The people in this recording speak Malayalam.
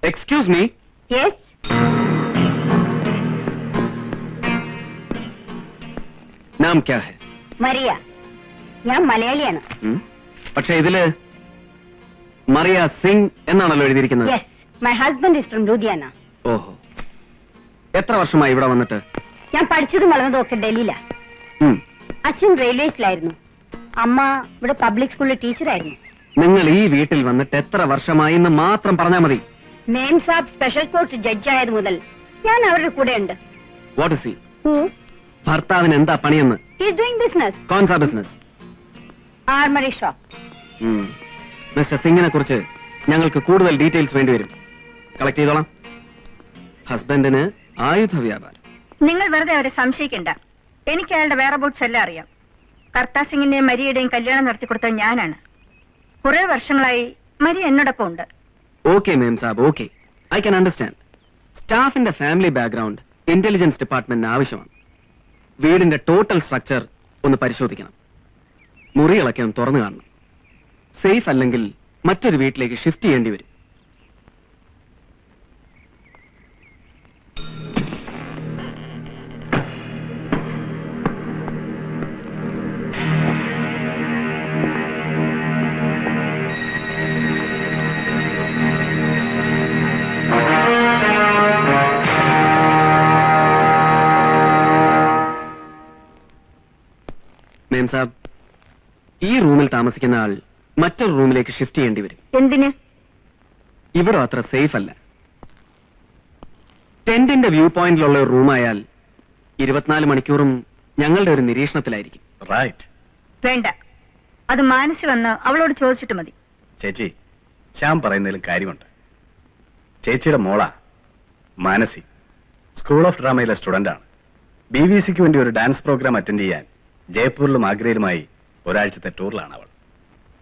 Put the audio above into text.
Excuse me. യെസ്. नाम क्या है? മരിയ. ഞാൻ മലയാളിയാണ്. പക്ഷേ ഇതില് മറിയ സിംഗ് എന്നാണല്ലോ എഴുതിയിരിക്കുന്നത്. Yes, my husband is from Ludhiana. ഓഹോ, എത്ര വർഷമായി ഇവിടെ വന്നിട്ട്? ഞാൻ പഠിച്ചതും വളർന്നതും ഒക്കെ ഡൽഹിയിലാ. അച്ഛൻ റെയിൽവേസിലായിരുന്നു, അമ്മ ഇവിടെ പബ്ലിക് സ്കൂളിലെ ടീച്ചറായിരുന്നു. നിങ്ങൾ ഈ വീട്ടിൽ വന്നിട്ട് എത്ര വർഷമായി എന്ന് മാത്രം പറഞ്ഞാൽ മതി. മേം സാബ് സ്പെഷ്യൽ കോർട്ട് ജഡ്ജായത് മുതൽ ഞാൻ അവരുടെ കൂടെ ഉണ്ട്. What is he? ഭർത്താവിന് എന്താ പണിയെന്ന്? He's doing business. കോൺസാ ബിസിനസ്? Armoury shop. മിസ്റ്റർ സിംഗിനെ കുറിച്ച് ഞങ്ങൾക്ക് കൂടുതൽ ഡീറ്റെയിൽസ് വേണ്ടിവരും. കളക്ട് ചെയ്തോളാം. ഹസ്ബൻഡിന് ആയുധ വ്യാപാരം. നിങ്ങൾ വെറുതെ അവരെ സംശയിക്കണ്ട. എനിക്ക് അയാളുടെ വേറെ ബോട്ട്സ് എല്ലാം അറിയാം. കർത്താ സിംഗിന്റെയും മരിയുടെയും കല്യാണം നടത്തി കൊടുത്തത് ഞാനാണ്. കുറെ വർഷങ്ങളായി മരിയ എന്നോടൊപ്പം ഉണ്ട്. ഓക്കെ മേം സാബ്, ഓക്കെ, ഐ ക്യാൻ അണ്ടർസ്റ്റാൻഡ്. സ്റ്റാഫിന്റെ ഫാമിലി ബാക്ക്ഗ്രൗണ്ട് ഇന്റലിജൻസ് ഡിപ്പാർട്ട്മെന്റിന് ആവശ്യമാണ്. വീടിന്റെ ടോട്ടൽ സ്ട്രക്ചർ ഒന്ന് പരിശോധിക്കണം. മുറികളൊക്കെ ഒന്ന് തുറന്നു കാണണം. സേഫ് അല്ലെങ്കിൽ മറ്റൊരു വീട്ടിലേക്ക് ഷിഫ്റ്റ് ചെയ്യേണ്ടി വരും. മേം സാബ്, ഈ റൂമിൽ താമസിക്കുന്ന ആൾ മറ്റൊരു റൂമിലേക്ക് ഷിഫ്റ്റ് ചെയ്യേണ്ടി വരും. എന്തിന്? ഇവിടെ അത്ര സേഫ് അല്ല. ടെന്റിന്റെ വ്യൂ പോയിന്റിലുള്ള ഒരു റൂമായാൽ 24 മണിക്കൂറും ഞങ്ങളുടെ ഒരു നിരീക്ഷണത്തിലായിരിക്കും. റൈറ്റ്. വേണ്ട, അത് മാനസി വന്ന് അവളോട് ചോദിച്ചിട്ട് മതി. ചേച്ചി, ശ്യാം പറയുന്നതിലും കാര്യമുണ്ട്. ചേച്ചിയുടെ മോളാ മാനസി. സ്കൂൾ ഓഫ് ഡ്രാമയിലെ സ്റ്റുഡന്റാണ്. BBC വേണ്ടി ഒരു ഡാൻസ് പ്രോഗ്രാം അറ്റൻഡ് ചെയ്യാൻ ജയ്പൂരിലും ആഗ്രയിലുമായി ഒരാഴ്ചത്തെ ടൂറിലാണ് അവൾ.